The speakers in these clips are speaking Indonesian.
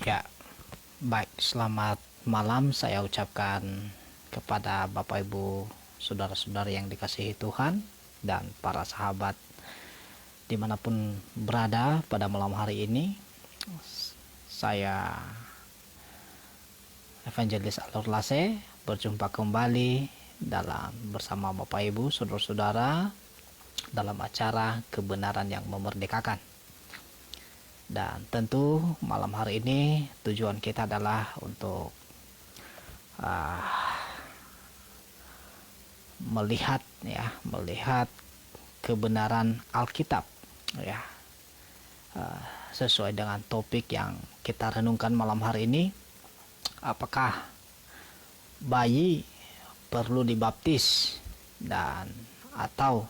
Ya, baik. Selamat malam saya ucapkan kepada Bapak Ibu, saudara-saudara yang dikasihi Tuhan, dan para sahabat dimanapun berada pada malam hari ini. Saya Evangelis Alur Lase berjumpa kembali bersama Bapak Ibu, saudara-saudara dalam acara Kebenaran yang Memerdekakan. Dan tentu malam hari ini tujuan kita adalah untuk melihat kebenaran Alkitab, ya, sesuai dengan topik yang kita renungkan malam hari ini. Apakah bayi perlu dibaptis, dan atau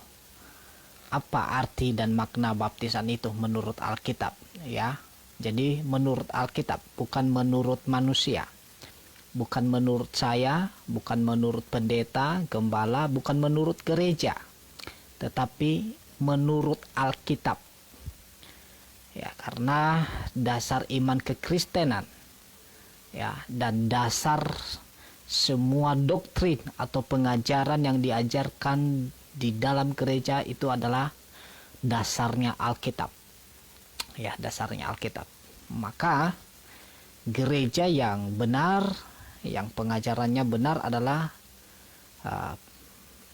apa arti dan makna baptisan itu menurut Alkitab, ya. Jadi menurut Alkitab, bukan menurut manusia, bukan menurut saya, bukan menurut pendeta, gembala, bukan menurut gereja, tetapi menurut Alkitab. Ya, karena dasar iman kekristenan, ya, dan dasar semua doktrin atau pengajaran yang diajarkan di dalam gereja itu adalah dasarnya Alkitab. Ya, dasarnya Alkitab. Maka gereja yang benar, yang pengajarannya benar adalah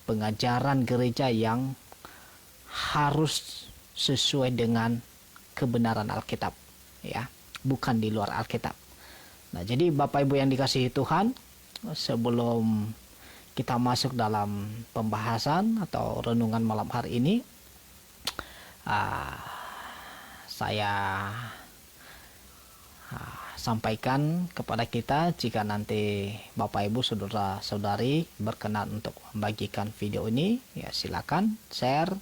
pengajaran gereja yang harus sesuai dengan kebenaran Alkitab, ya, bukan di luar Alkitab. Nah, jadi Bapak Ibu yang dikasihi Tuhan, sebelum kita masuk dalam pembahasan atau renungan malam hari ini, saya sampaikan kepada kita, jika nanti Bapak Ibu saudara-saudari berkenan untuk membagikan video ini, ya silakan share.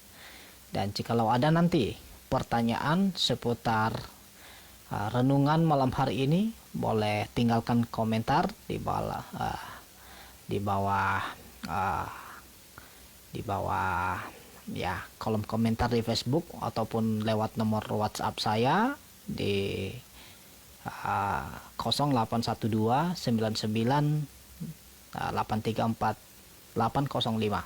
Dan jikalau ada nanti pertanyaan seputar renungan malam hari ini, boleh tinggalkan komentar di bawah ya kolom komentar di Facebook, ataupun lewat nomor WhatsApp saya di 0812 99 834 805.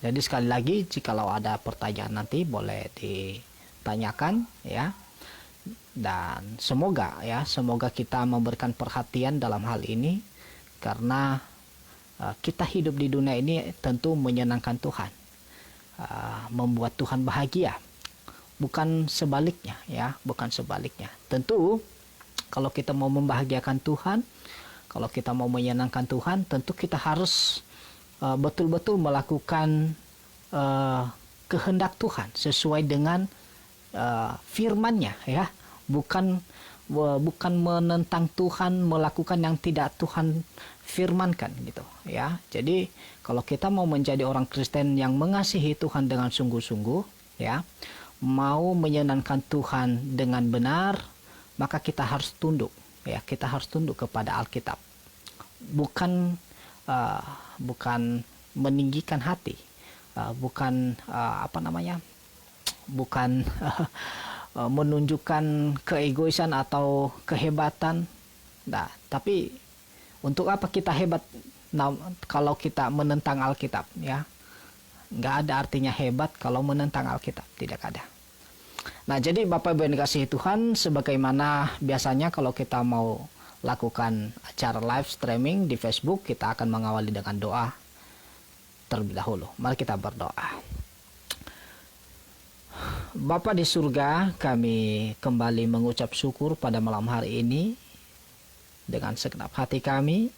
Jadi sekali lagi, jikalau ada pertanyaan nanti boleh ditanyakan, ya. Dan semoga kita memberikan perhatian dalam hal ini, karena kita hidup di dunia ini tentu menyenangkan Tuhan, membuat Tuhan bahagia, bukan sebaliknya, ya, bukan sebaliknya. Tentu kalau kita mau membahagiakan Tuhan, kalau kita mau menyenangkan Tuhan, tentu kita harus betul-betul melakukan kehendak Tuhan sesuai dengan firman-Nya, ya. Bukan menentang Tuhan, melakukan yang tidak Tuhan firmankan, gitu, ya. Jadi kalau kita mau menjadi orang Kristen yang mengasihi Tuhan dengan sungguh-sungguh, ya, mau menyenangkan Tuhan dengan benar, maka kita harus tunduk, ya, kita harus tunduk kepada Alkitab. Bukan meninggikan hati, bukan bukan menunjukkan keegoisan atau kehebatan. Nah, tapi untuk apa kita hebat kalau kita menentang Alkitab, ya? Nggak ada artinya hebat kalau menentang Alkitab, tidak ada. Nah, jadi Bapak Ibu yang dikasihi Tuhan, sebagaimana biasanya kalau kita mau lakukan acara live streaming di Facebook, kita akan mengawali dengan doa terlebih dahulu. Mari kita berdoa. Bapa di surga, kami kembali mengucap syukur pada malam hari ini. Dengan segenap hati kami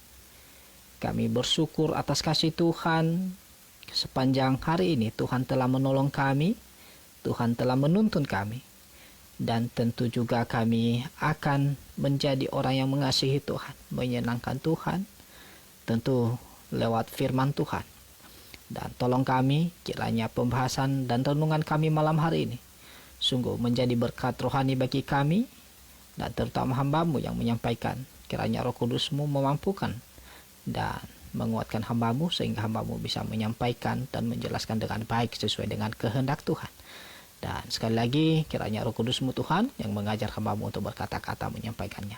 bersyukur atas kasih Tuhan. Sepanjang hari ini Tuhan telah menolong kami, Tuhan telah menuntun kami, dan tentu juga kami akan menjadi orang yang mengasihi Tuhan, menyenangkan Tuhan, tentu lewat firman Tuhan. Dan tolong kami, kiranya pembahasan dan renungan kami malam hari ini sungguh menjadi berkat rohani bagi kami, dan terutama hamba-Mu yang menyampaikan. Kiranya Roh Kudus-Mu memampukan dan menguatkan hamba-Mu, sehingga hamba-Mu bisa menyampaikan dan menjelaskan dengan baik sesuai dengan kehendak Tuhan. Dan sekali lagi, kiranya Roh Kudus-Mu Tuhan yang mengajar hamba-Mu untuk berkata-kata menyampaikannya.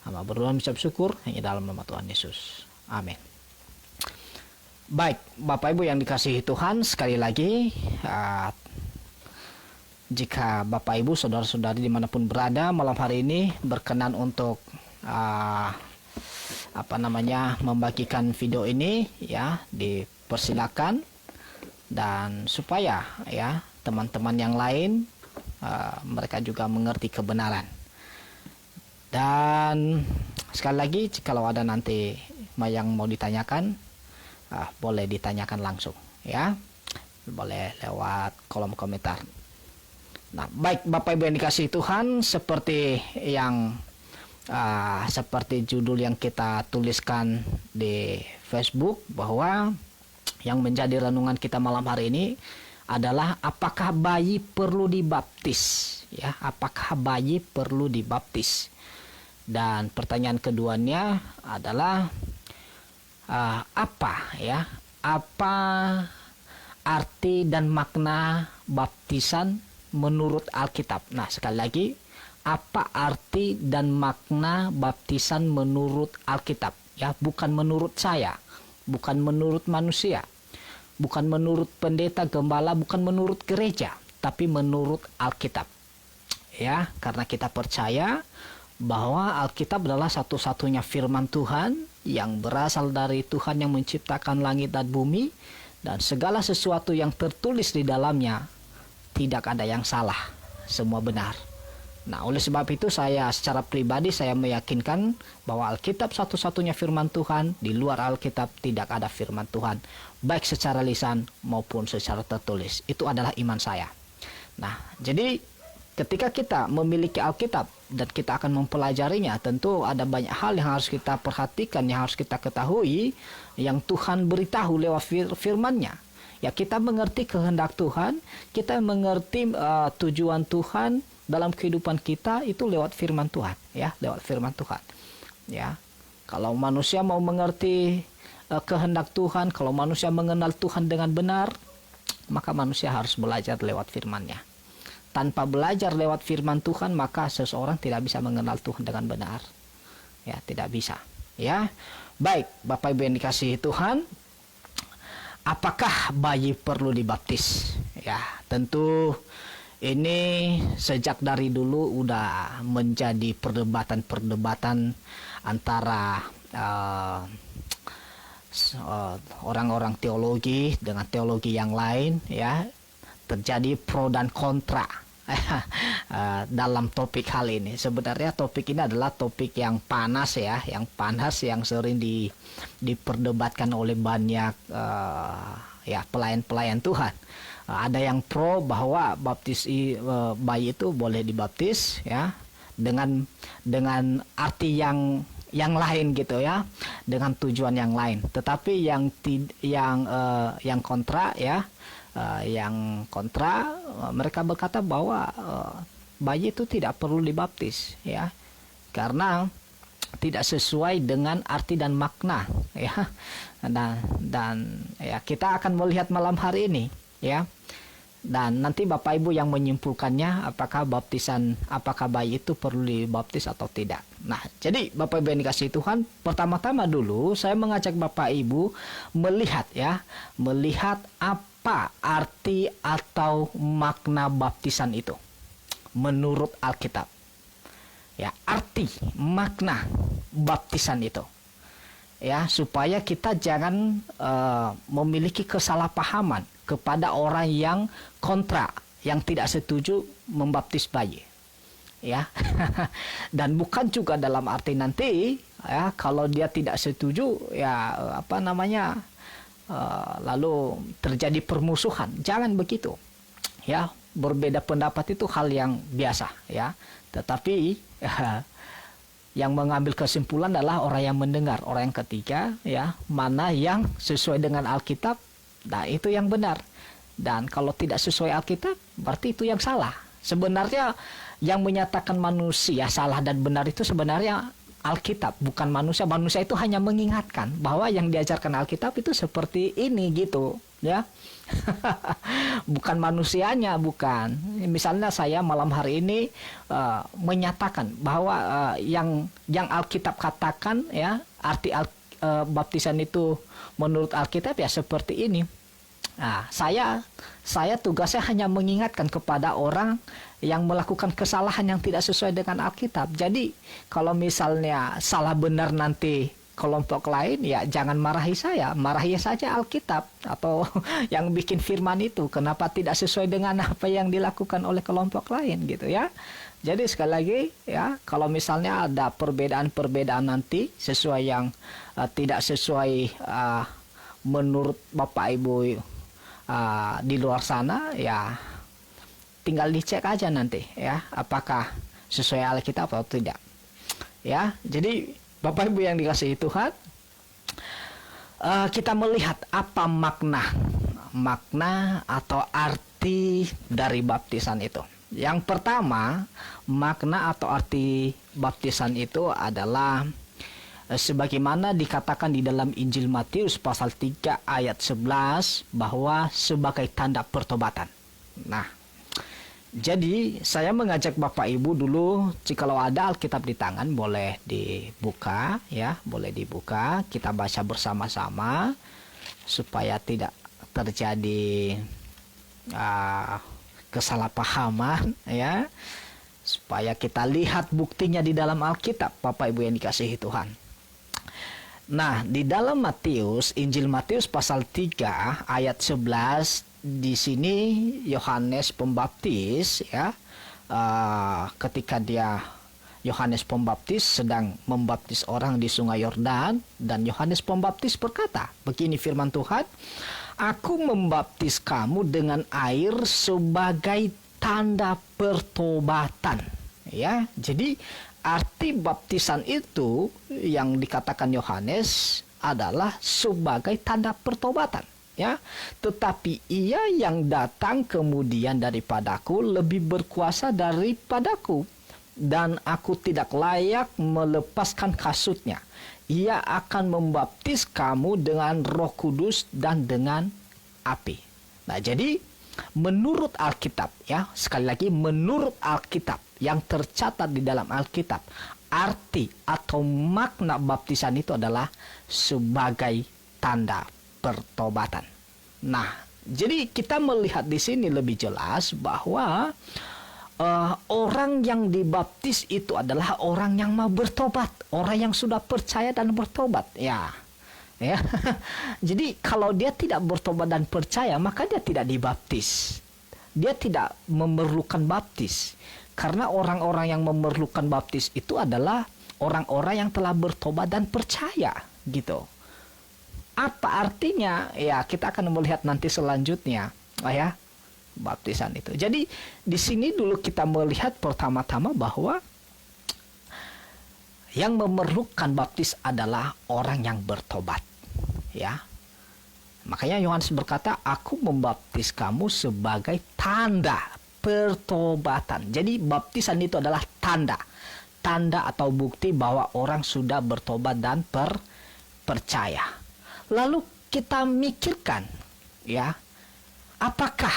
Hamba berdoa mengucap syukur hanya dalam nama Tuhan Yesus. Amin. Baik, Bapak Ibu yang dikasihi Tuhan, sekali lagi jika Bapak Ibu saudara-saudari dimanapun berada malam hari ini berkenan untuk membagikan video ini, ya, dipersilakan, dan supaya ya teman-teman yang lain mereka juga mengerti kebenaran. Dan sekali lagi, jikalau ada nanti yang mau ditanyakan, boleh ditanyakan langsung, ya, boleh lewat kolom komentar. Nah, baik Bapak Ibu yang dikasihi Tuhan, seperti judul yang kita tuliskan di Facebook, bahwa yang menjadi renungan kita malam hari ini adalah apakah bayi perlu dibaptis, ya, apakah bayi perlu dibaptis. Dan pertanyaan keduanya adalah apa arti dan makna baptisan menurut Alkitab. Nah, sekali lagi, apa arti dan makna baptisan menurut Alkitab, ya, bukan menurut saya, bukan menurut manusia, bukan menurut pendeta, gembala, bukan menurut gereja, tapi menurut Alkitab. Ya, karena kita percaya bahwa Alkitab adalah satu-satunya firman Tuhan yang berasal dari Tuhan yang menciptakan langit dan bumi, dan segala sesuatu yang tertulis di dalamnya tidak ada yang salah, semua benar. Nah, oleh sebab itu saya secara pribadi saya meyakinkan bahwa Alkitab satu-satunya firman Tuhan, di luar Alkitab tidak ada firman Tuhan, baik secara lisan maupun secara tertulis. Itu adalah iman saya. Nah, jadi ketika kita memiliki Alkitab dan kita akan mempelajarinya, tentu ada banyak hal yang harus kita perhatikan, yang harus kita ketahui, yang Tuhan beritahu lewat firman-Nya. Ya, kita mengerti kehendak Tuhan, kita mengerti tujuan Tuhan dalam kehidupan kita itu lewat firman Tuhan, ya, lewat firman Tuhan. Ya. Kalau manusia mau mengerti kehendak Tuhan, kalau manusia mengenal Tuhan dengan benar, maka manusia harus belajar lewat firman-Nya. Tanpa belajar lewat firman Tuhan, maka seseorang tidak bisa mengenal Tuhan dengan benar. Ya, tidak bisa. Ya. Baik, Bapak Ibu yang dikasihi Tuhan, apakah bayi perlu dibaptis? Ya, tentu ini sejak dari dulu udah menjadi perdebatan antara orang-orang teologi dengan teologi yang lain, ya. Terjadi pro dan kontra dalam topik hal ini. Sebenarnya topik ini adalah topik yang panas, ya, yang panas, yang sering diperdebatkan oleh banyak pelayan-pelayan Tuhan. Ada yang pro bahwa bayi itu boleh dibaptis, ya, dengan arti yang lain gitu, ya, dengan tujuan yang lain. Tetapi yang kontra, ya, mereka berkata bahwa bayi itu tidak perlu dibaptis, ya, karena tidak sesuai dengan arti dan makna, ya. Dan ya, kita akan melihat malam hari ini, ya. Dan nanti Bapak Ibu yang menyimpulkannya apakah bayi itu perlu dibaptis atau tidak. Nah, jadi Bapak Ibu yang dikasihi Tuhan, pertama-tama dulu saya mengajak Bapak Ibu melihat apa arti atau makna baptisan itu menurut Alkitab. Ya, arti makna baptisan itu. Ya, supaya kita jangan memiliki kesalahpahaman kepada orang yang kontra, yang tidak setuju membaptis bayi. Ya. Dan bukan juga dalam arti nanti, ya, kalau dia tidak setuju, ya, lalu terjadi permusuhan. Jangan begitu. Ya, berbeda pendapat itu hal yang biasa, ya. Tetapi yang mengambil kesimpulan adalah orang yang mendengar, orang yang ketiga, ya, mana yang sesuai dengan Alkitab, nah itu yang benar. Dan kalau tidak sesuai Alkitab, berarti itu yang salah. Sebenarnya yang menyatakan manusia salah dan benar itu sebenarnya Alkitab, bukan manusia. Manusia itu hanya mengingatkan bahwa yang diajarkan Alkitab itu seperti ini gitu, ya. Bukan manusianya, bukan. Misalnya saya malam hari ini menyatakan bahwa yang Alkitab katakan, ya, arti baptisan itu menurut Alkitab ya seperti ini. Nah, saya tugasnya hanya mengingatkan kepada orang yang melakukan kesalahan yang tidak sesuai dengan Alkitab. Jadi, kalau misalnya salah benar nanti kelompok lain, ya jangan marahi saya, marahi saja Alkitab atau yang bikin firman itu. Kenapa tidak sesuai dengan apa yang dilakukan oleh kelompok lain gitu ya. Jadi sekali lagi ya, kalau misalnya ada perbedaan-perbedaan nanti sesuai yang tidak sesuai menurut Bapak Ibu di luar sana, ya tinggal dicek aja nanti ya apakah sesuai Alkitab atau tidak. Ya, jadi Bapak Ibu yang dikasihi Tuhan, kita melihat apa makna atau arti dari baptisan itu. Yang pertama, makna atau arti baptisan itu adalah sebagaimana dikatakan di dalam Injil Matius pasal 3 ayat 11 bahwa sebagai tanda pertobatan. Nah, jadi saya mengajak Bapak Ibu dulu, jikalau ada Alkitab di tangan boleh dibuka ya, boleh dibuka, kita baca bersama-sama supaya tidak terjadi kesalahpahaman ya, supaya kita lihat buktinya di dalam Alkitab, Bapak Ibu yang dikasihi Tuhan. Nah, di dalam Matius, Injil Matius pasal 3 ayat 11, di sini Yohanes Pembaptis ya, ketika Yohanes Pembaptis sedang membaptis orang di Sungai Yordan, dan Yohanes Pembaptis berkata, begini firman Tuhan, "Aku membaptis kamu dengan air sebagai tanda pertobatan." Ya, jadi arti baptisan itu yang dikatakan Yohanes adalah sebagai tanda pertobatan, ya. Tetapi ia yang datang kemudian daripadaku lebih berkuasa daripadaku, dan aku tidak layak melepaskan kasutnya. Ia akan membaptis kamu dengan Roh Kudus dan dengan api. Nah, jadi menurut Alkitab ya, sekali lagi menurut Alkitab yang tercatat di dalam Alkitab, arti atau makna baptisan itu adalah sebagai tanda pertobatan. Nah, jadi kita melihat di sini lebih jelas bahwa orang yang dibaptis itu adalah orang yang mau bertobat, orang yang sudah percaya dan bertobat, ya. Ya. Jadi kalau dia tidak bertobat dan percaya, maka dia tidak dibaptis. Dia tidak memerlukan baptis. Karena orang-orang yang memerlukan baptis itu adalah orang-orang yang telah bertobat dan percaya, gitu. Apa artinya? Ya, kita akan melihat nanti selanjutnya, ya, baptisan itu. Jadi di sini dulu kita melihat pertama-tama bahwa yang memerlukan baptis adalah orang yang bertobat, ya. Makanya Yohanes berkata, "Aku membaptis kamu sebagai tanda pertobatan." Jadi baptisan itu adalah tanda atau bukti bahwa orang sudah bertobat dan percaya. Lalu kita mikirkan, ya, apakah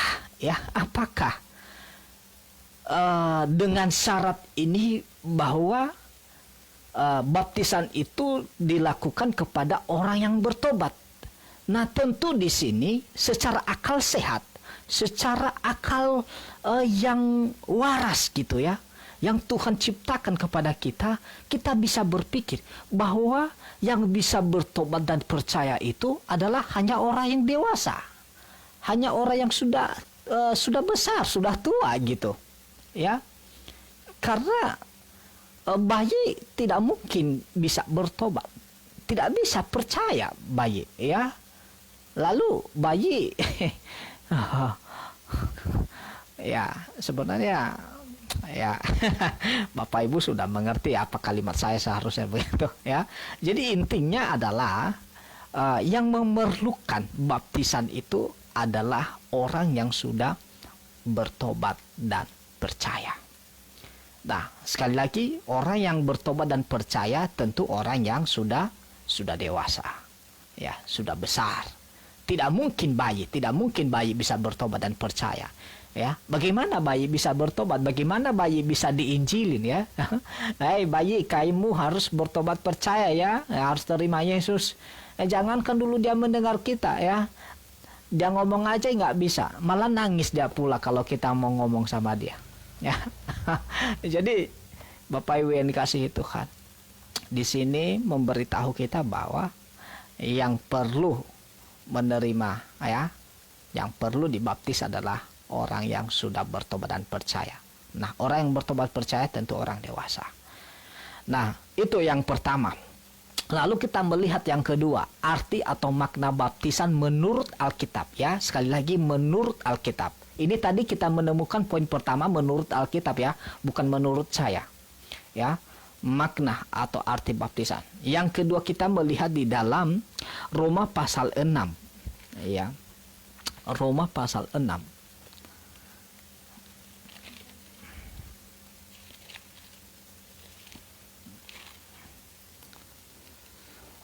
dengan syarat ini bahwa baptisan itu dilakukan kepada orang yang bertobat. Nah, tentu di sini secara akal sehat, secara akal yang waras gitu ya, yang Tuhan ciptakan kepada kita, kita bisa berpikir bahwa yang bisa bertobat dan percaya itu adalah hanya orang yang dewasa, hanya orang yang sudah besar, sudah tua gitu, ya. Karena bayi tidak mungkin bisa bertobat, tidak bisa percaya bayi, ya. Lalu bayi ya sebenarnya ya Bapak Ibu sudah mengerti apa kalimat saya seharusnya begitu ya. Jadi intinya adalah yang memerlukan baptisan itu adalah orang yang sudah bertobat dan percaya. Nah, sekali lagi, orang yang bertobat dan percaya tentu orang yang sudah dewasa. Ya, sudah besar. Tidak mungkin bayi bisa bertobat dan percaya. Ya, bagaimana bayi bisa bertobat? Bagaimana bayi bisa diinjilin ya? Hei bayi, kamu harus bertobat percaya ya, harus terima Yesus. Jangankan dulu dia mendengar kita ya, dia ngomong aja nggak bisa, malah nangis dia pula kalau kita mau ngomong sama dia. Ya, jadi Bapak Ibu yang dikasihi Tuhan, di sini memberitahu kita bahwa yang perlu menerima ya, yang perlu dibaptis adalah orang yang sudah bertobat dan percaya. Nah, orang yang bertobat percaya tentu orang dewasa. Nah, itu yang pertama. Lalu kita melihat yang kedua, arti atau makna baptisan menurut Alkitab ya. Sekali lagi menurut Alkitab. Ini tadi kita menemukan poin pertama menurut Alkitab ya, bukan menurut saya. Ya, makna atau arti baptisan. Yang kedua kita melihat di dalam Roma pasal 6. Ya. Roma pasal 6.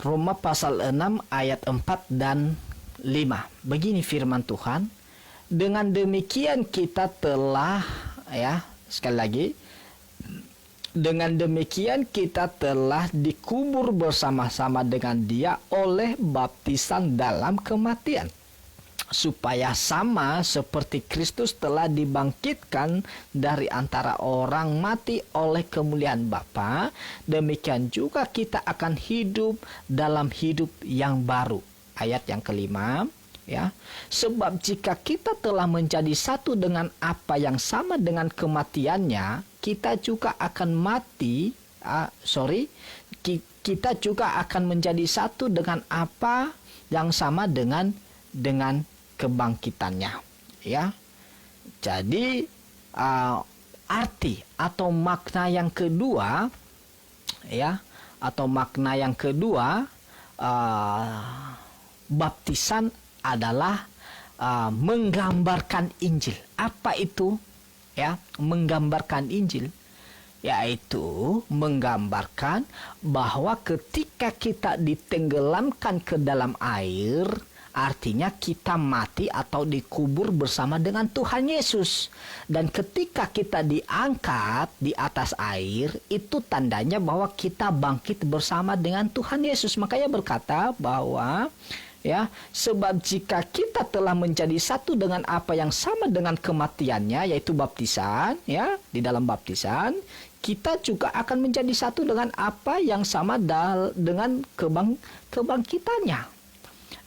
Roma pasal 6 ayat 4 dan 5. Begini firman Tuhan, dengan demikian kita telah ya, sekali lagi, dengan demikian kita telah dikubur bersama-sama dengan Dia oleh baptisan dalam kematian, supaya sama seperti Kristus telah dibangkitkan dari antara orang mati oleh kemuliaan Bapa, demikian juga kita akan hidup dalam hidup yang baru. Ayat yang kelima ya, sebab jika kita telah menjadi satu dengan apa yang sama dengan kematiannya, kita juga akan kita juga akan menjadi satu dengan apa yang sama dengan kebangkitannya ya. Jadi arti atau makna yang kedua ya, atau makna yang kedua, baptisan adalah menggambarkan Injil. Apa itu ya, menggambarkan Injil? Yaitu menggambarkan bahwa ketika kita ditenggelamkan ke dalam air, artinya kita mati atau dikubur bersama dengan Tuhan Yesus. Dan ketika kita diangkat di atas air, itu tandanya bahwa kita bangkit bersama dengan Tuhan Yesus. Makanya berkata bahwa ya, sebab jika kita telah menjadi satu dengan apa yang sama dengan kematiannya, yaitu baptisan ya, di dalam baptisan kita juga akan menjadi satu dengan apa yang sama dengan kebangkitannya.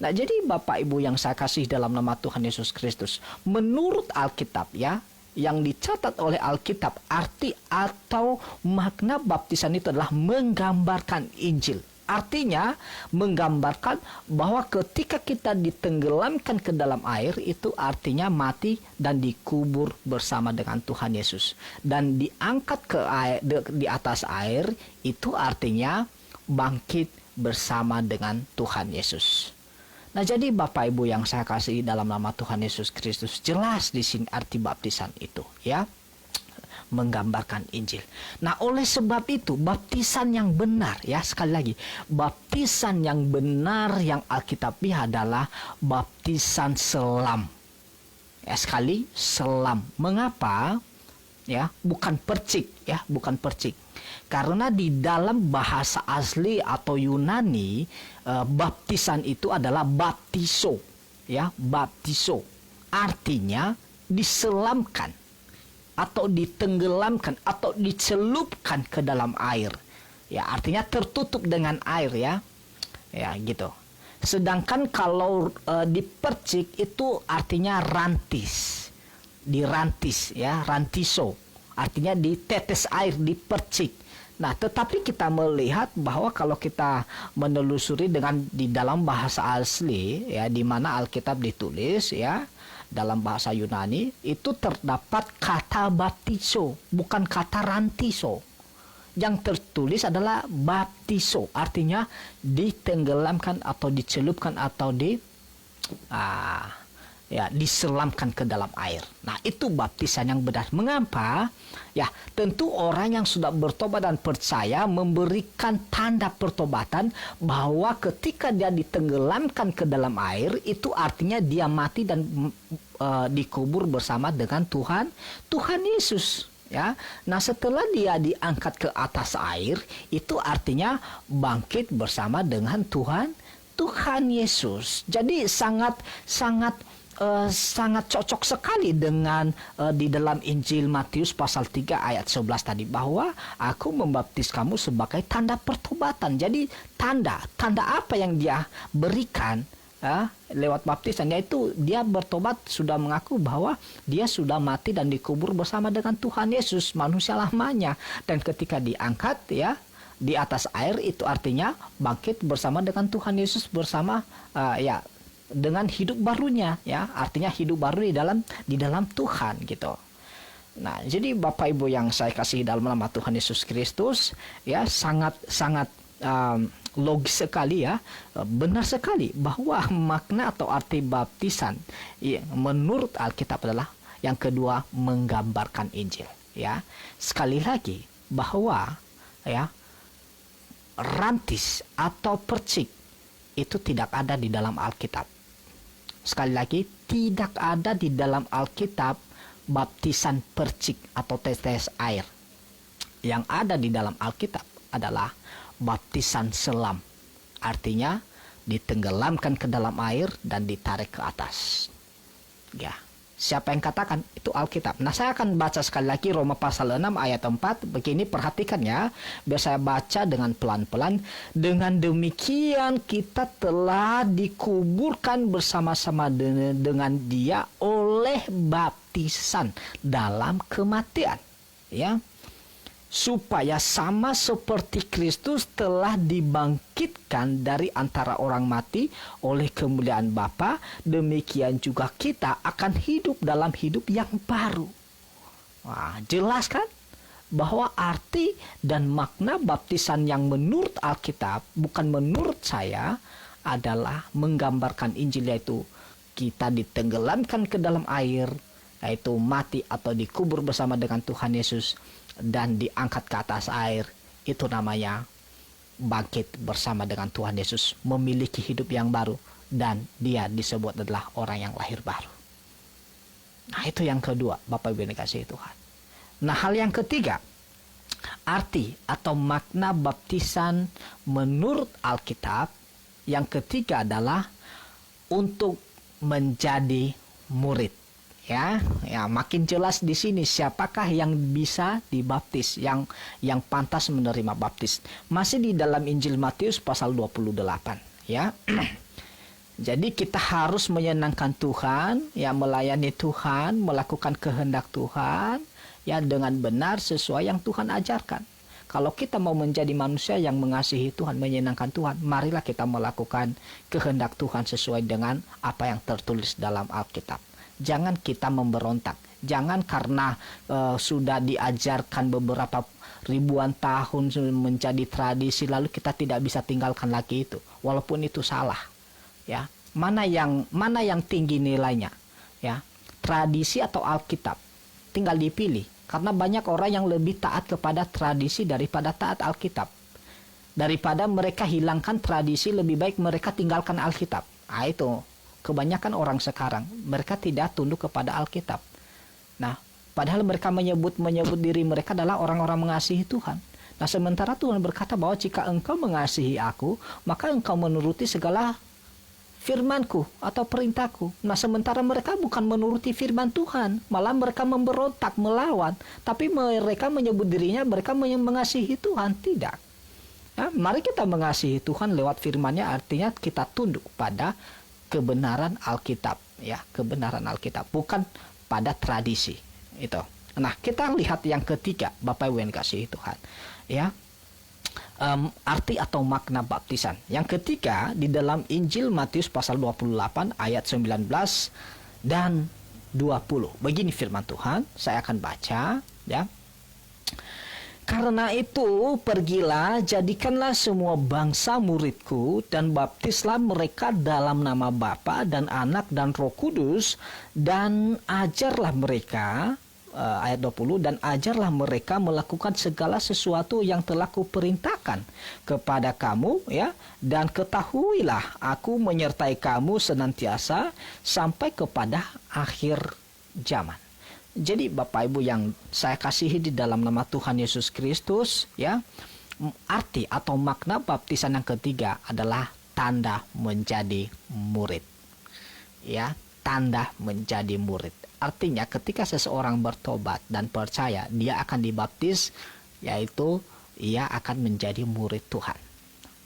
Nah, jadi Bapak Ibu yang saya kasih dalam nama Tuhan Yesus Kristus, menurut Alkitab ya, yang dicatat oleh Alkitab, arti atau makna baptisan itu adalah menggambarkan Injil. Artinya menggambarkan bahwa ketika kita ditenggelamkan ke dalam air, itu artinya mati dan dikubur bersama dengan Tuhan Yesus. Dan diangkat ke air, di atas air, itu artinya bangkit bersama dengan Tuhan Yesus. Nah, jadi Bapak Ibu yang saya kasih dalam nama Tuhan Yesus Kristus, jelas di sini arti baptisan itu ya, menggambarkan Injil. Nah, oleh sebab itu baptisan yang benar ya, sekali lagi, baptisan yang benar yang Alkitabiah adalah baptisan selam. Ya, sekali selam. Mengapa? Ya, bukan percik ya, bukan percik. Karena di dalam bahasa asli atau Yunani, baptisan itu adalah baptiso ya, baptiso. Artinya diselamkan atau ditenggelamkan atau dicelupkan ke dalam air. Ya, artinya tertutup dengan air ya. Ya, gitu. Sedangkan kalau dipercik itu artinya rantis. Dirantis ya, rantiso. Artinya ditetes air, dipercik. Nah, tetapi kita melihat bahwa kalau kita menelusuri di dalam bahasa asli ya, di mana Alkitab ditulis ya, dalam bahasa Yunani itu terdapat kata baptiso, bukan kata rantiso. Yang tertulis adalah baptiso, artinya ditenggelamkan atau dicelupkan atau ya diselamkan ke dalam air. Nah, itu baptisan yang benar. Mengapa? Ya, tentu orang yang sudah bertobat dan percaya memberikan tanda pertobatan bahwa ketika dia ditenggelamkan ke dalam air, itu artinya dia mati dan dikubur bersama dengan Tuhan Yesus. Ya, nah setelah dia diangkat ke atas air, itu artinya bangkit bersama dengan Tuhan Yesus. Jadi sangat cocok sekali dengan di dalam Injil Matius pasal 3 ayat 11 tadi, bahwa aku membaptis kamu sebagai tanda pertobatan. Jadi tanda apa yang dia berikan lewat baptisan, yaitu dia bertobat, sudah mengaku bahwa dia sudah mati dan dikubur bersama dengan Tuhan Yesus, manusia lamanya, dan ketika diangkat ya di atas air, itu artinya bangkit bersama dengan Tuhan Yesus, bersama dengan hidup barunya, ya artinya hidup baru di dalam Tuhan gitu. Nah, jadi Bapak Ibu yang saya kasih dalam nama Tuhan Yesus Kristus, ya sangat logis sekali, ya benar sekali bahwa makna atau arti baptisan ya, menurut Alkitab adalah yang kedua, menggambarkan Injil. Ya, sekali lagi bahwa ya rantis atau percik itu tidak ada di dalam Alkitab. Sekali lagi, tidak ada di dalam Alkitab baptisan percik atau tetes air. Yang ada di dalam Alkitab adalah baptisan selam. Artinya ditenggelamkan ke dalam air dan ditarik ke atas. Ya, siapa yang katakan? Itu Alkitab. Nah, saya akan baca sekali lagi Roma pasal 6 ayat 4. Begini, perhatikan ya. Biar saya baca dengan pelan-pelan. Dengan demikian kita telah dikuburkan bersama-sama dengan Dia oleh baptisan dalam kematian. Ya. Supaya sama seperti Kristus telah dibangkitkan dari antara orang mati oleh kemuliaan Bapa, demikian juga kita akan hidup dalam hidup yang baru. Wah, jelas kan? Bahwa arti dan makna baptisan yang menurut Alkitab, bukan menurut saya, adalah menggambarkan Injil, yaitu kita ditenggelamkan ke dalam air, yaitu mati atau dikubur bersama dengan Tuhan Yesus, dan diangkat ke atas air. Itu namanya bangkit bersama dengan Tuhan Yesus, memiliki hidup yang baru, dan dia disebut adalah orang yang lahir baru. Nah, itu yang kedua, Bapak Ibu yang dikasihi Tuhan. Nah, hal yang ketiga, arti atau makna baptisan menurut Alkitab yang ketiga adalah untuk menjadi murid. Ya, makin jelas di sini siapakah yang bisa dibaptis, yang pantas menerima baptis. Masih di dalam Injil Matius pasal 28, ya. Jadi kita harus menyenangkan Tuhan, ya melayani Tuhan, melakukan kehendak Tuhan, ya dengan benar sesuai yang Tuhan ajarkan. Kalau kita mau menjadi manusia yang mengasihi Tuhan, menyenangkan Tuhan, marilah kita melakukan kehendak Tuhan sesuai dengan apa yang tertulis dalam Alkitab. Jangan kita memberontak. Jangan karena sudah diajarkan beberapa ribuan tahun menjadi tradisi, lalu kita tidak bisa tinggalkan lagi itu. Walaupun itu salah. Ya, mana yang tinggi nilainya? Ya, tradisi atau Alkitab? Tinggal dipilih. Karena banyak orang yang lebih taat kepada tradisi daripada taat Alkitab. Daripada mereka hilangkan tradisi, lebih baik mereka tinggalkan Alkitab. Ah, itu. Kebanyakan orang sekarang, mereka tidak tunduk kepada Alkitab. Nah, padahal mereka menyebut diri mereka adalah orang-orang mengasihi Tuhan. Nah, sementara Tuhan berkata bahwa jika engkau mengasihi aku, maka engkau menuruti segala firmanku atau perintahku. Nah, sementara mereka bukan menuruti firman Tuhan, malah mereka memberontak, melawan. Tapi mereka menyebut dirinya mereka mengasihi Tuhan. Tidak. Nah, mari kita mengasihi Tuhan lewat firman-Nya, artinya kita tunduk pada kebenaran Alkitab, ya, kebenaran Alkitab, bukan pada tradisi itu. Nah, kita lihat yang ketiga, Bapak Ibu yang dikasihi Tuhan, ya, arti atau makna baptisan. Yang ketiga di dalam Injil Matius pasal 28 ayat 19 dan 20. Begini firman Tuhan, saya akan baca, ya. Karena itu, pergilah, jadikanlah semua bangsa muridku, dan baptislah mereka dalam nama Bapa dan Anak dan Roh Kudus, dan ajarlah mereka, ayat 20, dan ajarlah mereka melakukan segala sesuatu yang telah kuperintahkan kepada kamu, ya, dan ketahuilah aku menyertai kamu senantiasa sampai kepada akhir zaman. Jadi Bapak Ibu yang saya kasihi di dalam nama Tuhan Yesus Kristus, ya, arti atau makna baptisan yang ketiga adalah tanda menjadi murid. Ya, tanda menjadi murid. Artinya ketika seseorang bertobat dan percaya, dia akan dibaptis, yaitu ia akan menjadi murid Tuhan,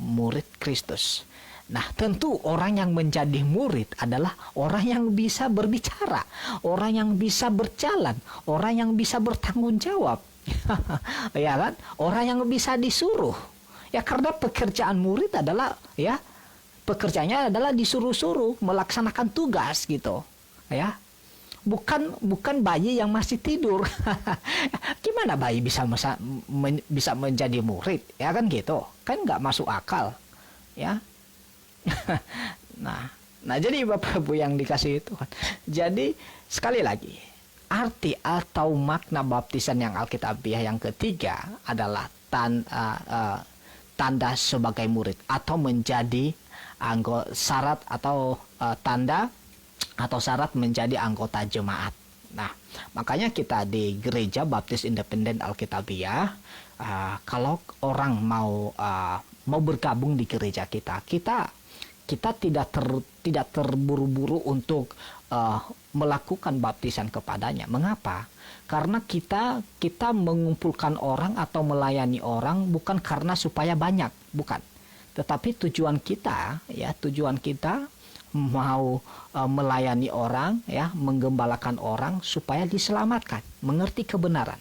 murid Kristus. Nah, tentu orang yang menjadi murid adalah orang yang bisa berbicara, orang yang bisa berjalan, orang yang bisa bertanggung jawab. Ya kan? Orang yang bisa disuruh. Ya, karena pekerjaan murid adalah, ya, pekerjaannya adalah disuruh-suruh melaksanakan tugas gitu. Ya. Bukan bayi yang masih tidur. Gimana bayi bisa menjadi murid? Ya kan gitu. Kan nggak masuk akal. Ya. Nah, jadi Bapak Ibu yang dikasihi Tuhan. Jadi sekali lagi, arti atau makna baptisan yang Alkitabiah yang ketiga adalah tanda sebagai murid atau menjadi syarat atau tanda atau syarat menjadi anggota jemaat. Nah, makanya kita di Gereja Baptis Independen Alkitabiah, kalau orang mau bergabung di gereja kita tidak terburu-buru untuk melakukan baptisan kepadanya. Mengapa? Karena kita mengumpulkan orang atau melayani orang bukan karena supaya banyak, bukan. Tetapi tujuan kita mau melayani orang, ya, menggembalakan orang supaya diselamatkan, mengerti kebenaran.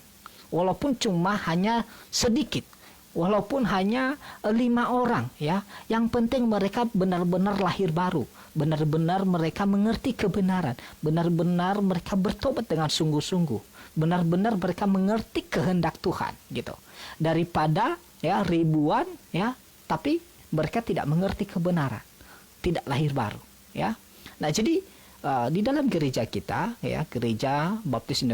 Walaupun cuma hanya sedikit, walaupun hanya 5 orang, ya, yang penting mereka benar-benar lahir baru, benar-benar mereka mengerti kebenaran, benar-benar mereka bertobat dengan sungguh-sungguh, benar-benar mereka mengerti kehendak Tuhan, gitu. Daripada, ya, ribuan, ya, tapi mereka tidak mengerti kebenaran, tidak lahir baru, ya. Nah, jadi di dalam gereja kita, ya, Gereja Baptis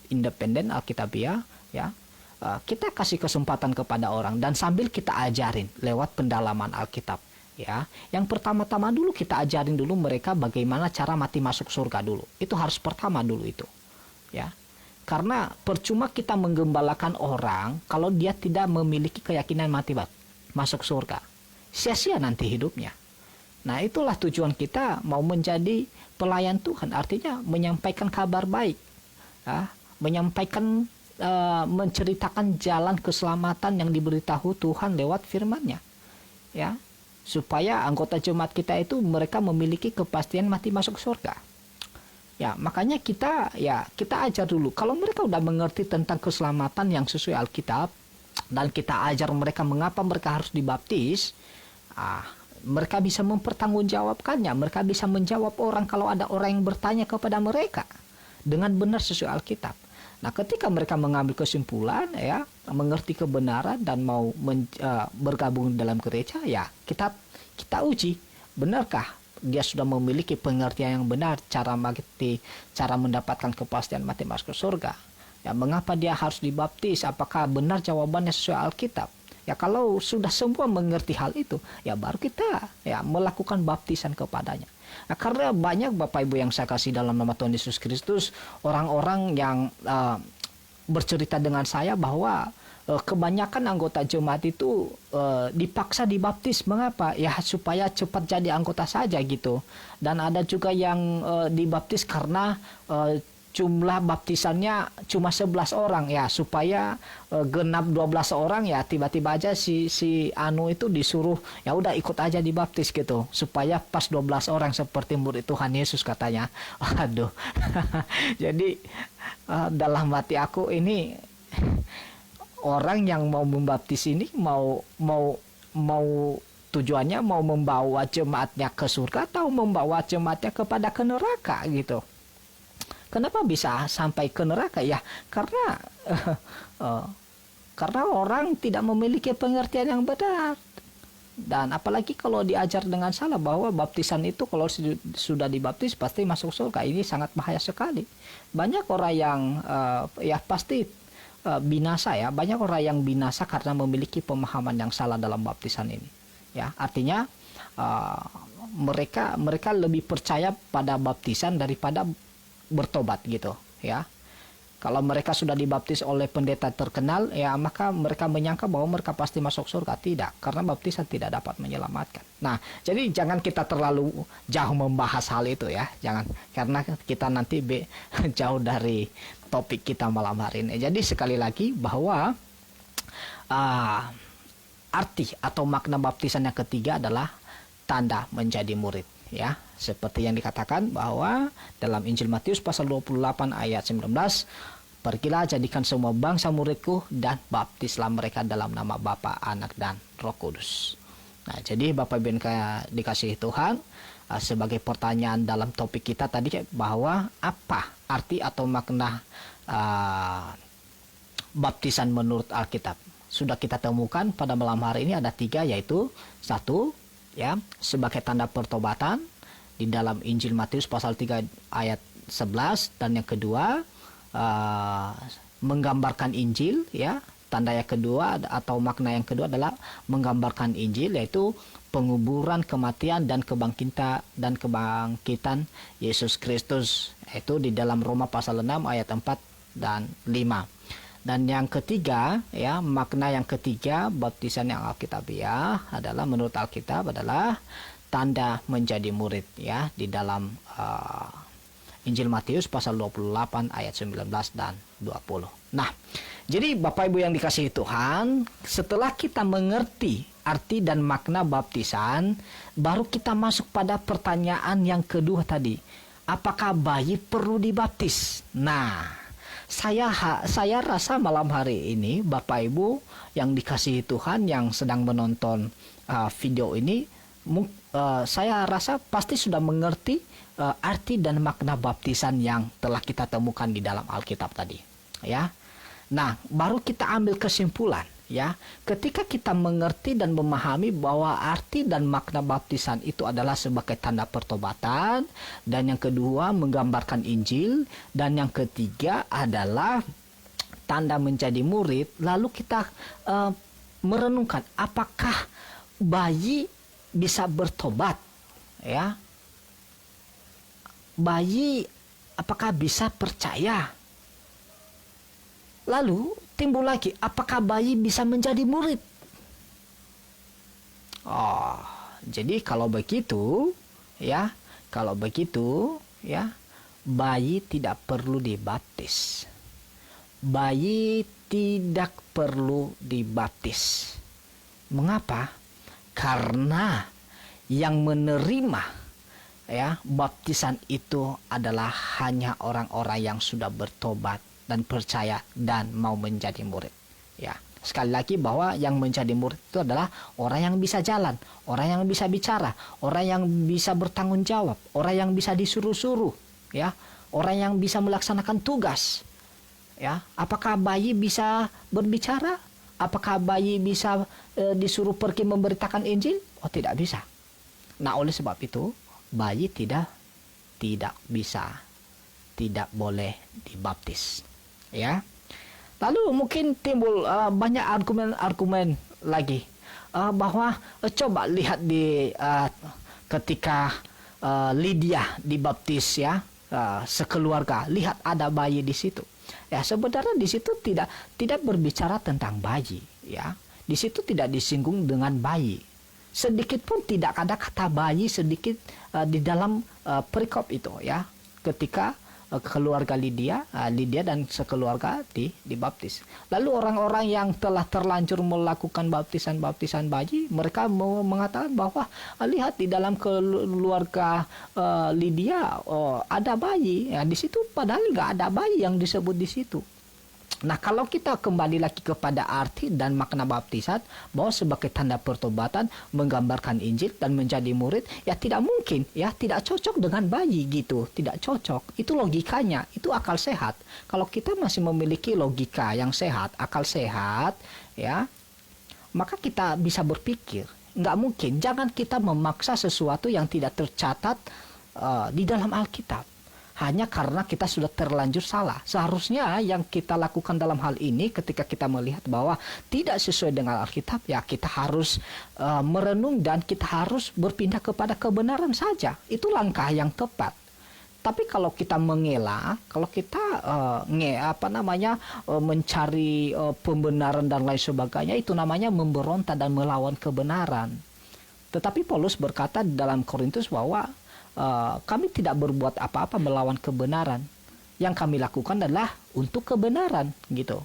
Independen Alkitabiah, ya, kita kasih kesempatan kepada orang dan sambil kita ajarin lewat pendalaman Alkitab, ya. Yang pertama-tama dulu kita ajarin dulu mereka bagaimana cara mati masuk surga dulu. Itu harus pertama dulu itu, ya. Karena percuma kita menggembalakan orang kalau dia tidak memiliki keyakinan mati masuk surga. Sia-sia nanti hidupnya. Nah, itulah tujuan kita mau menjadi pelayan Tuhan, artinya menyampaikan kabar baik, ya, menyampaikan menceritakan jalan keselamatan yang diberitahu Tuhan lewat firman-Nya, ya, supaya anggota jemaat kita itu mereka memiliki kepastian mati masuk surga. Ya, makanya kita ajar dulu. Kalau mereka udah mengerti tentang keselamatan yang sesuai Alkitab dan kita ajar mereka mengapa mereka harus dibaptis, mereka bisa mempertanggungjawabkannya. Mereka bisa menjawab orang kalau ada orang yang bertanya kepada mereka dengan benar sesuai Alkitab. Nah, ketika mereka mengambil kesimpulan, ya, mengerti kebenaran dan mau bergabung dalam gereja, ya, kita uji, benarkah dia sudah memiliki pengertian yang benar cara mendapatkan kepastian mati masuk surga. Ya, mengapa dia harus dibaptis? Apakah benar jawabannya sesuai Alkitab? Ya, kalau sudah semua mengerti hal itu, ya baru kita, ya, melakukan baptisan kepadanya. Nah, karena banyak Bapak Ibu yang saya kasih dalam nama Tuhan Yesus Kristus, orang-orang yang bercerita dengan saya bahwa kebanyakan anggota jemaat itu dipaksa dibaptis. Mengapa? Ya, supaya cepat jadi anggota saja gitu. Dan ada juga yang dibaptis karena jumlah baptisannya cuma 11 orang, ya, supaya genap 12 orang, ya, tiba-tiba aja si anu itu disuruh, ya udah ikut aja dibaptis gitu, supaya pas 12 orang seperti murid Tuhan Yesus katanya. Aduh. Jadi dalam hati aku ini, orang yang mau membaptis ini mau tujuannya mau membawa jemaatnya ke surga atau membawa jemaatnya kepada ke neraka gitu. Kenapa bisa sampai ke neraka? Ya, karena Karena orang tidak memiliki pengertian yang benar. Dan apalagi kalau diajar dengan salah bahwa baptisan itu kalau sudah dibaptis pasti masuk surga, ini sangat bahaya sekali. Banyak orang yang ya pasti binasa ya, banyak orang yang binasa karena memiliki pemahaman yang salah dalam baptisan ini. Ya, artinya mereka lebih percaya pada baptisan daripada bertobat gitu, ya. Kalau mereka sudah dibaptis oleh pendeta terkenal, ya maka mereka menyangka bahwa mereka pasti masuk surga. Tidak, karena baptisan tidak dapat menyelamatkan. Nah, jadi jangan kita terlalu jauh membahas hal itu ya. Jangan, karena kita nanti jauh dari topik kita malam hari ini. Jadi sekali lagi bahwa arti atau makna baptisan yang ketiga adalah tanda menjadi murid. Ya, seperti yang dikatakan bahwa dalam Injil Matius pasal 28 ayat 19, pergilah jadikan semua bangsa muridku dan baptislah mereka dalam nama Bapa, Anak dan Roh Kudus. Nah, jadi Bapak Ibu dikasihi Tuhan, sebagai pertanyaan dalam topik kita tadi bahwa apa arti atau makna baptisan menurut Alkitab. Sudah kita temukan pada malam hari ini ada 3, yaitu 1, ya, sebagai tanda pertobatan di dalam Injil Matius pasal 3 ayat 11, dan yang kedua menggambarkan Injil, ya. Tanda yang kedua atau makna yang kedua adalah menggambarkan Injil, yaitu penguburan, kematian dan kebangkitan Yesus Kristus, yaitu di dalam Roma pasal 6 ayat 4 dan 5. Dan yang ketiga, ya, makna yang ketiga baptisan yang Alkitabiah adalah menurut Alkitab adalah tanda menjadi murid, ya, di dalam Injil Matius pasal 28 ayat 19 dan 20. Nah, jadi Bapak Ibu yang dikasihi Tuhan, setelah kita mengerti arti dan makna baptisan, baru kita masuk pada pertanyaan yang kedua tadi. Apakah bayi perlu dibaptis? Nah, saya rasa malam hari ini Bapak Ibu yang dikasihi Tuhan yang sedang menonton video ini, saya rasa pasti sudah mengerti arti dan makna baptisan yang telah kita temukan di dalam Alkitab tadi, ya. Nah, baru kita ambil kesimpulan, ya. Ketika kita mengerti dan memahami bahwa arti dan makna baptisan itu adalah sebagai tanda pertobatan, dan yang kedua menggambarkan Injil, dan yang ketiga adalah tanda menjadi murid, lalu kita merenungkan apakah bayi bisa bertobat, ya. Bayi apakah bisa percaya? Lalu timbul lagi, apakah bayi bisa menjadi murid? Oh, jadi kalau begitu, ya, bayi tidak perlu dibaptis. Bayi tidak perlu dibaptis. Mengapa? Karena yang menerima, ya, baptisan itu adalah hanya orang-orang yang sudah bertobat dan percaya dan mau menjadi murid, ya. Sekali lagi bahwa yang menjadi murid itu adalah orang yang bisa jalan, orang yang bisa bicara, orang yang bisa bertanggung jawab, orang yang bisa disuruh-suruh, ya, orang yang bisa melaksanakan tugas, ya. Apakah bayi bisa berbicara? Apakah bayi bisa disuruh pergi memberitakan Injil? Oh, tidak bisa. Nah, oleh sebab itu bayi tidak bisa, tidak boleh dibaptis, ya. Lalu mungkin timbul banyak argumen lagi bahwa coba lihat di ketika Lydia dibaptis, ya, sekeluarga, lihat ada bayi di situ. Ya, sebenarnya di situ tidak berbicara tentang bayi, ya. Di situ tidak disinggung dengan bayi. Sedikit pun tidak ada kata bayi sedikit di dalam perikop itu, ya. Ketika keluarga Lydia dan sekeluarga dibaptis. Lalu orang-orang yang telah terlanjur melakukan baptisan bayi, mereka mengatakan bahwa lihat di dalam keluarga Lydia ada bayi. Ya, di situ padahal nggak ada bayi yang disebut di situ. Nah, kalau kita kembali lagi kepada arti dan makna baptisan, bahwa sebagai tanda pertobatan, menggambarkan Injil dan menjadi murid, ya tidak mungkin, ya tidak cocok dengan bayi gitu, tidak cocok. Itu logikanya, itu akal sehat. Kalau kita masih memiliki logika yang sehat, akal sehat, ya, maka kita bisa berpikir, nggak mungkin. Jangan kita memaksa sesuatu yang tidak tercatat di dalam Alkitab. Hanya karena kita sudah terlanjur salah. Seharusnya yang kita lakukan dalam hal ini ketika kita melihat bahwa tidak sesuai dengan Alkitab, ya kita harus merenung dan kita harus berpindah kepada kebenaran saja. Itu langkah yang tepat. Tapi kalau kita mengelak, kalau kita mencari pembenaran dan lain sebagainya, itu namanya memberontak dan melawan kebenaran. Tetapi Paulus berkata dalam Korintus bahwa kami tidak berbuat apa-apa melawan kebenaran. Yang kami lakukan adalah untuk kebenaran, gitu.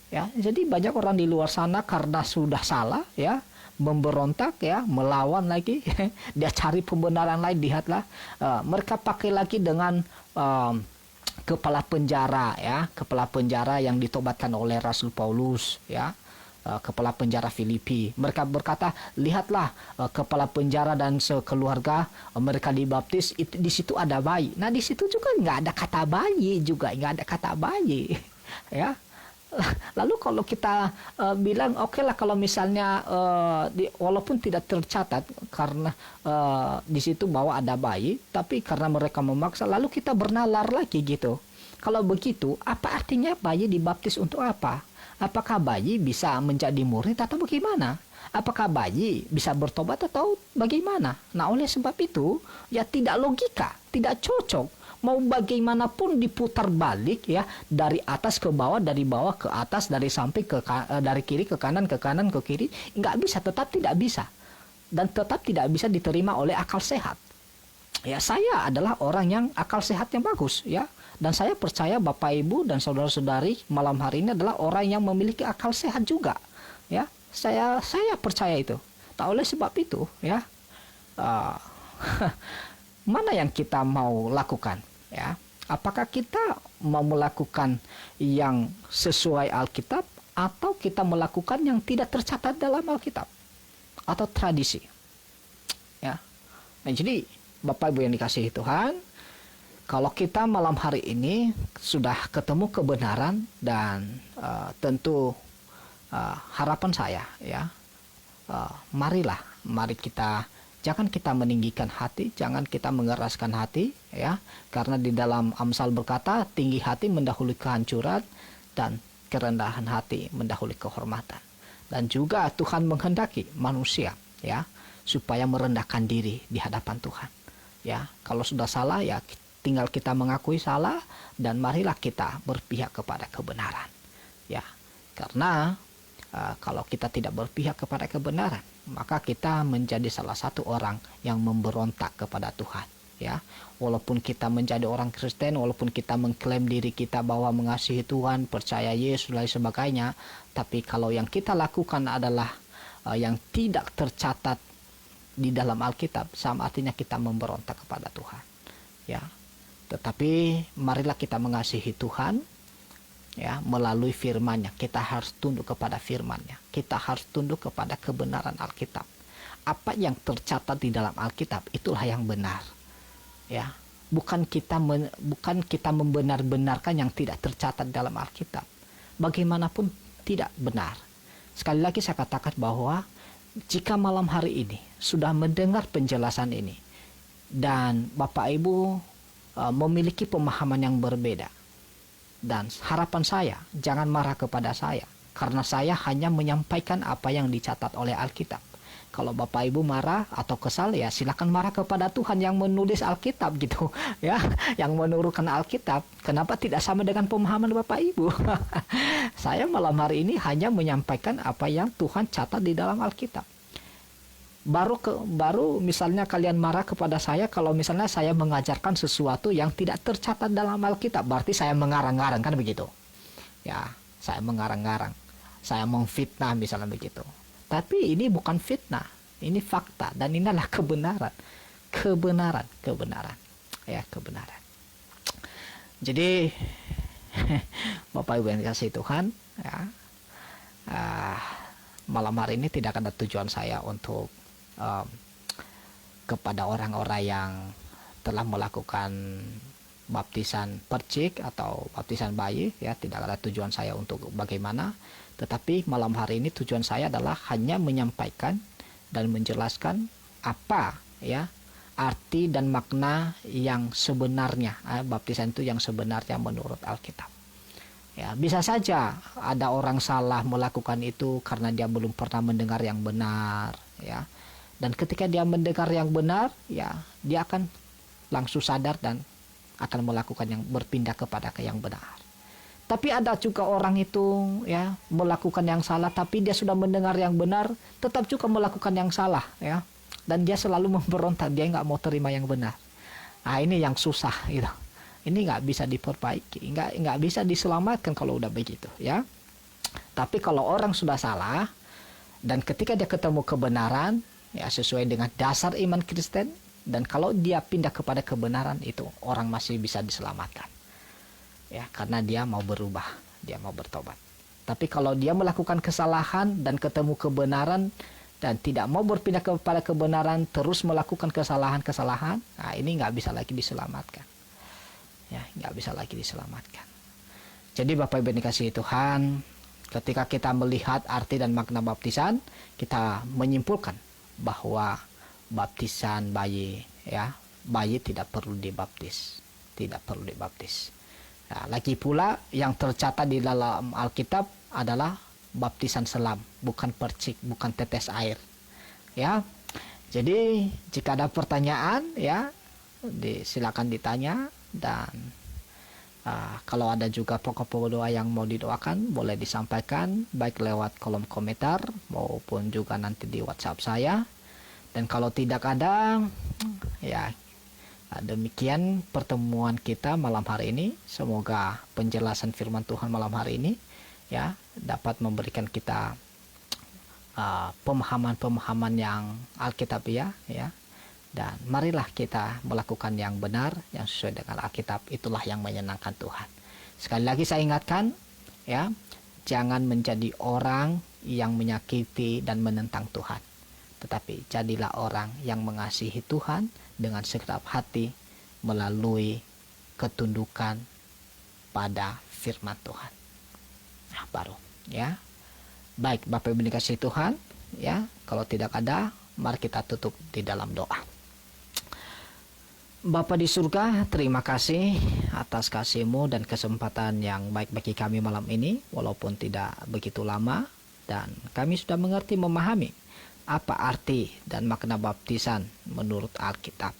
Ya, jadi banyak orang di luar sana karena sudah salah, ya, memberontak, ya, melawan lagi. Dia cari pembenaran lain. Lihatlah, mereka pakai lagi dengan kepala penjara, ya, kepala penjara yang ditobatkan oleh Rasul Paulus, ya. Kepala penjara Filipi. Mereka berkata, lihatlah kepala penjara dan sekeluarga mereka dibaptis, di situ ada bayi. Nah, di situ juga nggak ada kata bayi, ya. Lalu kalau kita bilang oke lah, kalau misalnya walaupun tidak tercatat karena di situ bahwa ada bayi, tapi karena mereka memaksa, lalu kita bernalar lagi gitu. Kalau begitu, apa artinya bayi dibaptis untuk apa? Apakah bayi bisa menjadi murid atau bagaimana? Apakah bayi bisa bertobat atau bagaimana? Nah, oleh sebab itu, ya tidak logika, tidak cocok. Mau bagaimanapun diputar balik, ya, dari atas ke bawah, dari bawah ke atas, dari samping dari kiri ke kanan, ke kanan ke kiri, nggak bisa, tetap tidak bisa. Dan tetap tidak bisa diterima oleh akal sehat. Ya, saya adalah orang yang akal sehatnya bagus, ya. Dan saya percaya Bapak Ibu dan saudara-saudari malam hari ini adalah orang yang memiliki akal sehat juga, ya. Saya percaya itu. Tak oleh sebab itu, ya, mana yang kita mau lakukan, ya? Apakah kita mau melakukan yang sesuai Alkitab atau kita melakukan yang tidak tercatat dalam Alkitab atau tradisi, ya? Nah, jadi Bapak Ibu yang dikasihi Tuhan, kalau kita malam hari ini sudah ketemu kebenaran dan tentu harapan saya, ya, mari kita jangan kita meninggikan hati, jangan kita mengeraskan hati, ya, karena di dalam Amsal berkata tinggi hati mendahului kehancuran dan kerendahan hati mendahului kehormatan. Dan juga Tuhan menghendaki manusia, ya, supaya merendahkan diri di hadapan Tuhan, ya. Kalau sudah salah, ya, tinggal kita mengakui salah dan marilah kita berpihak kepada kebenaran, ya. Karena kalau kita tidak berpihak kepada kebenaran, maka kita menjadi salah satu orang yang memberontak kepada Tuhan, ya. Walaupun kita menjadi orang Kristen, walaupun kita mengklaim diri kita bahwa mengasihi Tuhan, percaya Yesus dan sebagainya, tapi kalau yang kita lakukan adalah yang tidak tercatat di dalam Alkitab, sama artinya kita memberontak kepada Tuhan, ya. Tetapi marilah kita mengasihi Tuhan, ya, melalui firman-Nya. Kita harus tunduk kepada firman-Nya. Kita harus tunduk kepada kebenaran Alkitab. Apa yang tercatat di dalam Alkitab itulah yang benar, ya. Bukan kita membenar-benarkan yang tidak tercatat dalam Alkitab. Bagaimanapun tidak benar. Sekali lagi saya katakan bahwa jika malam hari ini sudah mendengar penjelasan ini dan Bapak Ibu memiliki pemahaman yang berbeda, dan harapan saya jangan marah kepada saya karena saya hanya menyampaikan apa yang dicatat oleh Alkitab. Kalau Bapak Ibu marah atau kesal, ya silakan marah kepada Tuhan yang menulis Alkitab, gitu, ya, yang menurunkan Alkitab. Kenapa tidak sama dengan pemahaman Bapak Ibu? Saya malam hari ini hanya menyampaikan apa yang Tuhan catat di dalam Alkitab. Baru misalnya kalian marah kepada saya kalau misalnya saya mengajarkan sesuatu yang tidak tercatat dalam Alkitab, berarti saya mengarang-arang, kan begitu, ya. Saya mengarang-arang, saya memfitnah misalnya begitu. Tapi ini bukan fitnah, ini fakta, dan ini adalah kebenaran, ya, kebenaran. Jadi Bapak Ibu yang dikasih Tuhan, ya, uh, malam hari ini tidak ada tujuan saya untuk kepada orang-orang yang telah melakukan baptisan percik atau baptisan bayi, ya, tidak ada tujuan saya untuk bagaimana. Tetapi malam hari ini tujuan saya adalah hanya menyampaikan dan menjelaskan apa, ya, arti dan makna yang sebenarnya, baptisan itu yang sebenarnya menurut Alkitab. Ya, bisa saja ada orang salah melakukan itu karena dia belum pernah mendengar yang benar, ya. Dan ketika dia mendengar yang benar, ya, dia akan langsung sadar dan akan melakukan yang berpindah kepada yang benar. Tapi ada juga orang itu, ya, melakukan yang salah, tapi dia sudah mendengar yang benar, tetap juga melakukan yang salah, ya. Dan dia selalu memberontak, dia nggak mau terima yang benar. Nah, ini yang susah, gitu. Ini nggak bisa diperbaiki, nggak bisa diselamatkan kalau udah begitu, ya. Tapi kalau orang sudah salah dan ketika dia ketemu kebenaran, ya, sesuai dengan dasar iman Kristen, dan kalau dia pindah kepada kebenaran, itu orang masih bisa diselamatkan, ya, karena dia mau berubah, dia mau bertobat. Tapi kalau dia melakukan kesalahan dan ketemu kebenaran dan tidak mau berpindah kepada kebenaran, terus melakukan kesalahan-kesalahan, nah ini nggak bisa lagi diselamatkan, ya, nggak bisa lagi diselamatkan. Jadi Bapak Ibu dikasihi Tuhan, ketika kita melihat arti dan makna baptisan, kita menyimpulkan bahwa baptisan bayi, ya, bayi tidak perlu dibaptis, tidak perlu dibaptis. Nah, lagi pula yang tercatat di dalam Alkitab adalah baptisan selam, bukan percik, bukan tetes air, ya. Jadi jika ada pertanyaan, ya, silakan ditanya, dan kalau ada juga pokok-pokok doa yang mau didoakan, boleh disampaikan baik lewat kolom komentar maupun juga nanti di WhatsApp saya. Dan kalau tidak ada, ya, demikian pertemuan kita malam hari ini. Semoga penjelasan firman Tuhan malam hari ini, ya, dapat memberikan kita pemahaman-pemahaman yang Alkitabiah, ya. Dan marilah kita melakukan yang benar, yang sesuai dengan Alkitab. Itulah yang menyenangkan Tuhan. Sekali lagi saya ingatkan, ya, jangan menjadi orang yang menyakiti dan menentang Tuhan, tetapi jadilah orang yang mengasihi Tuhan dengan segenap hati melalui ketundukan pada firman Tuhan. Nah, baru, ya. Baik, Bapak Ibu dikasihi Tuhan, ya, kalau tidak ada, mari kita tutup di dalam doa. Bapa di surga, terima kasih atas kasih-Mu dan kesempatan yang baik bagi kami malam ini, walaupun tidak begitu lama, dan kami sudah mengerti, memahami apa arti dan makna baptisan menurut Alkitab.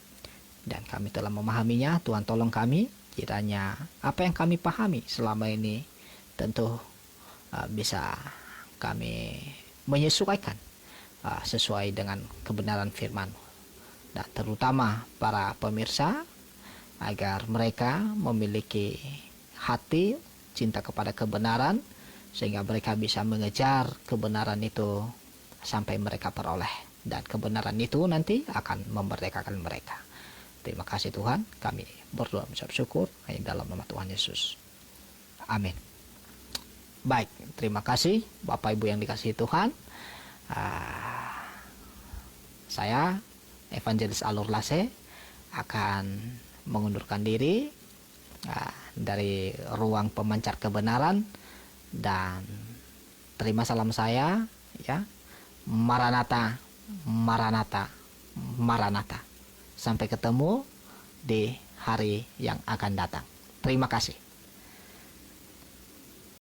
Dan kami telah memahaminya. Tuhan tolong kami, kiranya apa yang kami pahami selama ini tentu bisa kami menyesuaikan sesuai dengan kebenaran firman. Dan terutama para pemirsa, agar mereka memiliki hati cinta kepada kebenaran, sehingga mereka bisa mengejar kebenaran itu sampai mereka peroleh, dan kebenaran itu nanti akan memerdekakan mereka. Terima kasih Tuhan, kami berdoa mengucap syukur hanya dalam nama Tuhan Yesus. Amin. Baik, terima kasih Bapak Ibu yang dikasihi Tuhan. Saya Evangelis Alur Lase akan mengundurkan diri dari ruang pemancar kebenaran, dan terima salam saya, ya. Maranatha, Maranatha, Maranatha. Sampai ketemu di hari yang akan datang. Terima kasih.